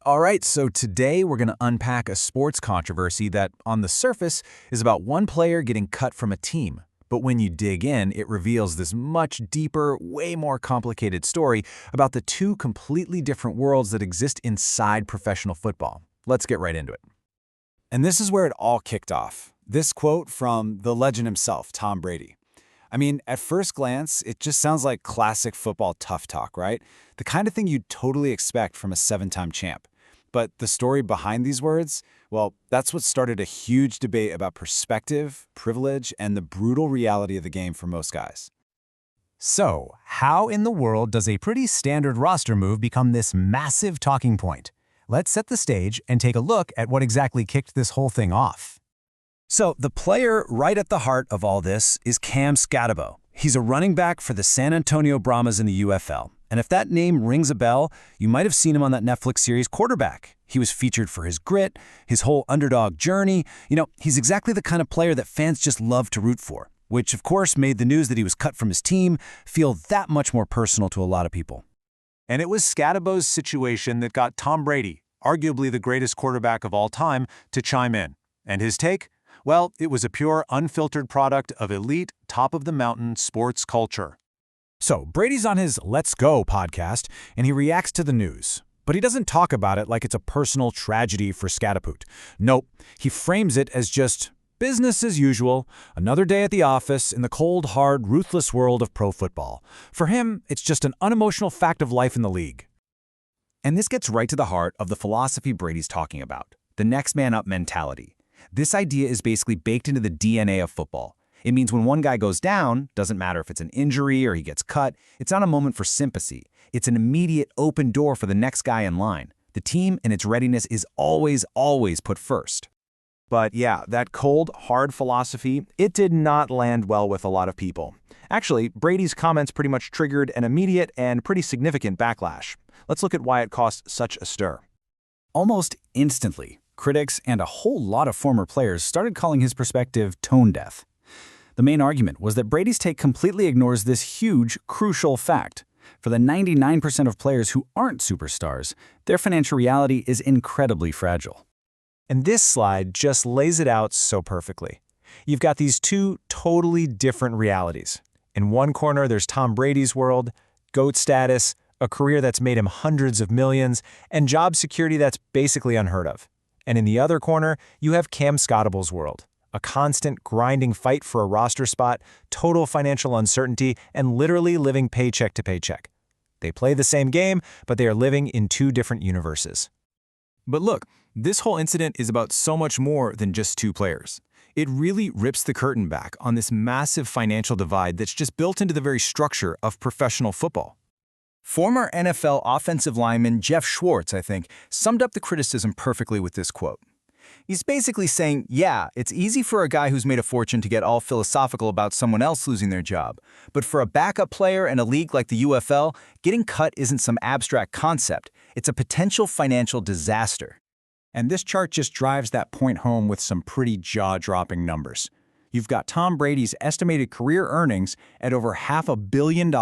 All right, so today we're going to unpack a sports controversy that, on the surface, is about one player getting cut from a team. But when you dig in, it reveals this much deeper, way more complicated story about the two completely different worlds that exist inside professional football. Let's get right into it. And this is where it all kicked off. This quote from the legend himself, Tom Brady. I mean, at first glance, it just sounds like classic football tough talk, right? The kind of thing you'd totally expect from a seven-time champ. But the story behind these words, well, that's what started a huge debate about perspective, privilege, and the brutal reality of the game for most guys. So, how in the world does a pretty standard roster move become this massive talking point? Let's set the stage and take a look at what exactly kicked this whole thing off. So the player right at the heart of all this is Cam Skattebo. He's a running back for the San Antonio Brahmas in the UFL. And if that name rings a bell, you might have seen him on that Netflix series Quarterback. He was featured for his grit, his whole underdog journey. He's exactly the kind of player that fans just love to root for, which of course made the news that he was cut from his team feel that much more personal to a lot of people. And it was Skattebo's situation that got Tom Brady, arguably the greatest quarterback of all time, to chime in. And his take? Well, it was a pure, unfiltered product of elite, top-of-the-mountain sports culture. So, Brady's on his Let's Go podcast, and he reacts to the news. But he doesn't talk about it like it's a personal tragedy for Skattebo. Nope, he frames it as just business as usual, another day at the office in the cold, hard, ruthless world of pro football. For him, it's just an unemotional fact of life in the league. And this gets right to the heart of the philosophy Brady's talking about, the next man up mentality. This idea is basically baked into the DNA of football. It means when one guy goes down, doesn't matter if it's an injury or he gets cut, it's not a moment for sympathy. It's an immediate open door for the next guy in line. The team and its readiness is always put first. But yeah, that cold, hard philosophy, it did not land well with a lot of people. Actually, Brady's comments pretty much triggered an immediate and pretty significant backlash. Let's look at why it caused such a stir. Almost instantly, critics and a whole lot of former players started calling his perspective tone deaf. The main argument was that Brady's take completely ignores this huge, crucial fact. For the 99% of players who aren't superstars, their financial reality is incredibly fragile. And this slide just lays it out so perfectly. You've got these two totally different realities. In one corner, there's Tom Brady's world, GOAT status, a career that's made him hundreds of millions, and job security that's basically unheard of. And in the other corner, you have Cam Skattebo's world, a constant grinding fight for a roster spot, total financial uncertainty, and literally living paycheck to paycheck. They play the same game, but they are living in two different universes. But look, this whole incident is about so much more than just two players. It really rips the curtain back on this massive financial divide that's just built into the very structure of professional football. Former NFL offensive lineman Jeff Schwartz, I think, summed up the criticism perfectly with this quote. He's basically saying, yeah, it's easy for a guy who's made a fortune to get all philosophical about someone else losing their job. But for a backup player in a league like the UFL, getting cut isn't some abstract concept. It's a potential financial disaster. And this chart just drives that point home with some pretty jaw-dropping numbers. You've got Tom Brady's estimated career earnings at over $500 million,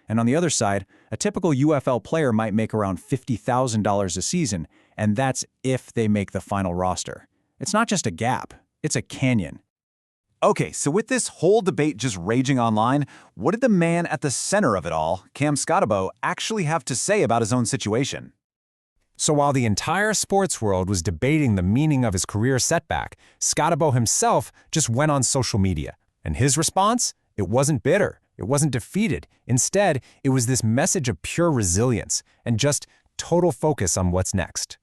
and on the other side, a typical UFL player might make around $50,000 a season, and that's if they make the final roster. It's not just a gap, it's a canyon. Okay, so with this whole debate just raging online, what did the man at the center of it all, Cam Skattebo, actually have to say about his own situation? So while the entire sports world was debating the meaning of his career setback, Skattebo himself just went on social media. And his response? It wasn't bitter. It wasn't defeated. Instead, it was this message of pure resilience and just total focus on what's next.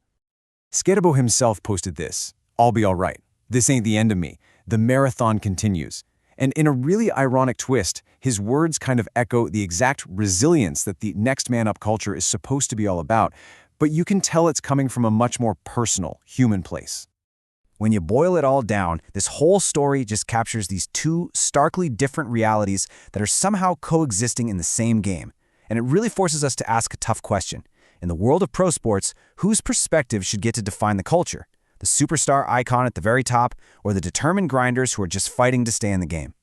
Skattebo himself posted this, "I'll be all right. This ain't the end of me. The marathon continues." And in a really ironic twist, his words kind of echo the exact resilience that the next man up culture is supposed to be all about, but you can tell it's coming from a much more personal, human place. When you boil it all down, this whole story just captures these two starkly different realities that are somehow coexisting in the same game. And it really forces us to ask a tough question. In the world of pro sports, whose perspective should get to define the culture? The superstar icon at the very top, or the determined grinders who are just fighting to stay in the game?